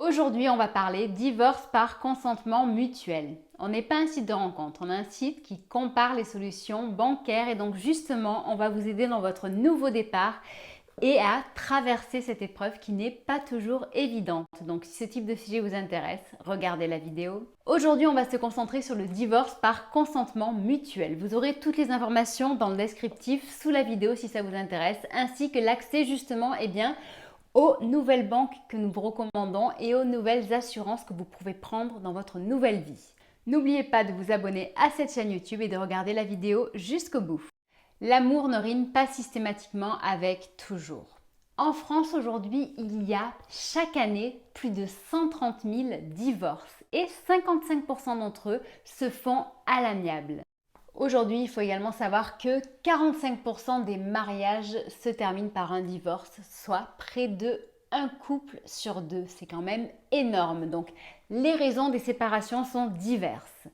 Aujourd'hui, on va parler divorce par consentement mutuel. On n'est pas un site de rencontre, on a un site qui compare les solutions bancaires et donc justement, on va vous aider dans votre nouveau départ et à traverser cette épreuve qui n'est pas toujours évidente. Donc si ce type de sujet vous intéresse, regardez la vidéo. Aujourd'hui, on va se concentrer sur le divorce par consentement mutuel. Vous aurez toutes les informations dans le descriptif sous la vidéo si ça vous intéresse, ainsi que l'accès justement aux nouvelles banques que nous vous recommandons et aux nouvelles assurances que vous pouvez prendre dans votre nouvelle vie. N'oubliez pas de vous abonner à cette chaîne YouTube et de regarder la vidéo jusqu'au bout. L'amour ne rime pas systématiquement avec toujours. En France aujourd'hui, il y a chaque année plus de 130 000 divorces et 55% d'entre eux se font à l'amiable. Aujourd'hui, il faut également savoir que 45% des mariages se terminent par un divorce, soit près de un couple sur deux. C'est quand même énorme. Donc, les raisons des séparations sont diverses.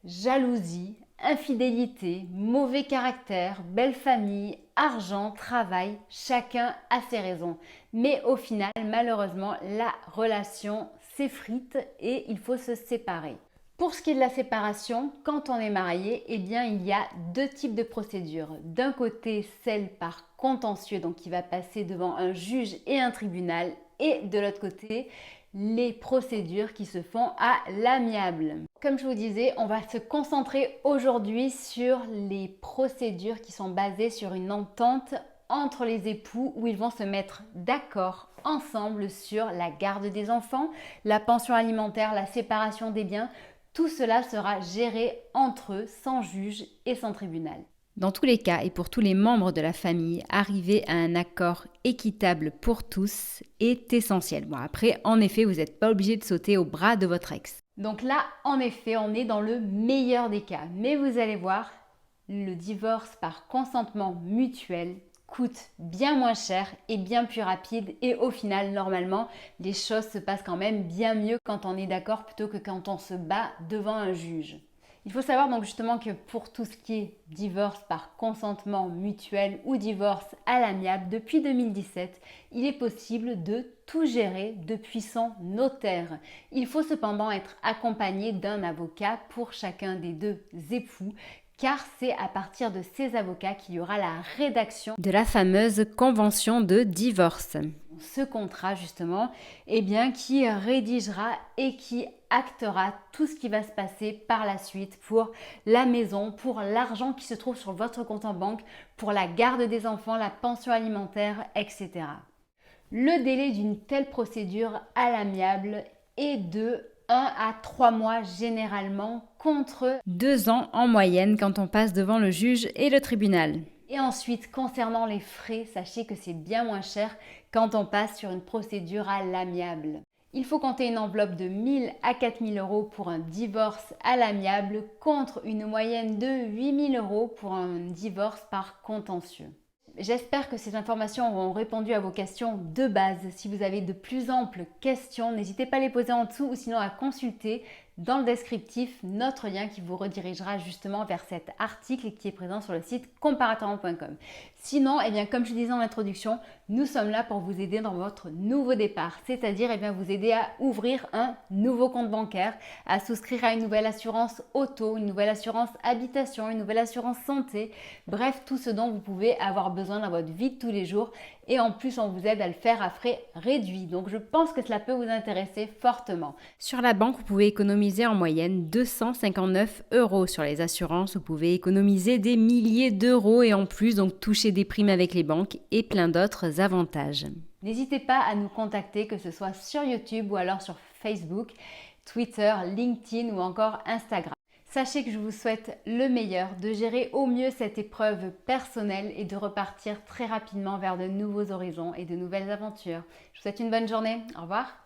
Jalousie, infidélité, mauvais caractère, belle famille, argent, travail, chacun a ses raisons. Mais au final, malheureusement, la relation s'effrite et il faut se séparer. Pour ce qui est de la séparation, quand on est marié, eh bien, il y a deux types de procédures. D'un côté, celle par contentieux, donc qui va passer devant un juge et un tribunal, et de l'autre côté, les procédures qui se font à l'amiable. Comme je vous disais, on va se concentrer aujourd'hui sur les procédures qui sont basées sur une entente entre les époux où ils vont se mettre d'accord ensemble sur la garde des enfants, la pension alimentaire, la séparation des biens. Tout cela sera géré entre eux, sans juge et sans tribunal. Dans tous les cas et pour tous les membres de la famille, arriver à un accord équitable pour tous est essentiel. Bon, après, en effet, vous n'êtes pas obligé de sauter au bras de votre ex. Donc là, en effet, on est dans le meilleur des cas. Mais vous allez voir, le divorce par consentement mutuel coûte bien moins cher et bien plus rapide et au final, normalement, les choses se passent quand même bien mieux quand on est d'accord plutôt que quand on se bat devant un juge. Il faut savoir donc justement que pour tout ce qui est divorce par consentement mutuel ou divorce à l'amiable, depuis 2017, il est possible de tout gérer depuis son notaire. Il faut cependant être accompagné d'un avocat pour chacun des deux époux, car c'est à partir de ces avocats qu'il y aura la rédaction de la fameuse convention de divorce. Ce contrat justement, eh bien, qui rédigera et qui actera tout ce qui va se passer par la suite pour la maison, pour l'argent qui se trouve sur votre compte en banque, pour la garde des enfants, la pension alimentaire, etc. Le délai d'une telle procédure à l'amiable est de 1 à 3 mois généralement contre 2 ans en moyenne quand on passe devant le juge et le tribunal. Et ensuite, concernant les frais, sachez que c'est bien moins cher quand on passe sur une procédure à l'amiable. Il faut compter une enveloppe de 1 000 à 4 000 euros pour un divorce à l'amiable contre une moyenne de 8 000 euros pour un divorce par contentieux. J'espère que ces informations auront répondu à vos questions de base. Si vous avez de plus amples questions, n'hésitez pas à les poser en dessous ou sinon à consulter dans le descriptif notre lien qui vous redirigera justement vers cet article qui est présent sur le site comparatorrent.com. Sinon, eh bien, comme je disais en introduction, nous sommes là pour vous aider dans votre nouveau départ, c'est-à-dire vous aider à ouvrir un nouveau compte bancaire, à souscrire à une nouvelle assurance auto, une nouvelle assurance habitation, une nouvelle assurance santé, bref, tout ce dont vous pouvez avoir besoin dans votre vie de tous les jours. Et en plus, on vous aide à le faire à frais réduits. Donc, je pense que cela peut vous intéresser fortement. Sur la banque, vous pouvez économiser en moyenne 259 euros. Sur les assurances, vous pouvez économiser des milliers d'euros et en plus, donc toucher des primes avec les banques et plein d'autres avantages. N'hésitez pas à nous contacter, que ce soit sur YouTube ou alors sur Facebook, Twitter, LinkedIn ou encore Instagram. Sachez que je vous souhaite le meilleur, de gérer au mieux cette épreuve personnelle et de repartir très rapidement vers de nouveaux horizons et de nouvelles aventures. Je vous souhaite une bonne journée. Au revoir.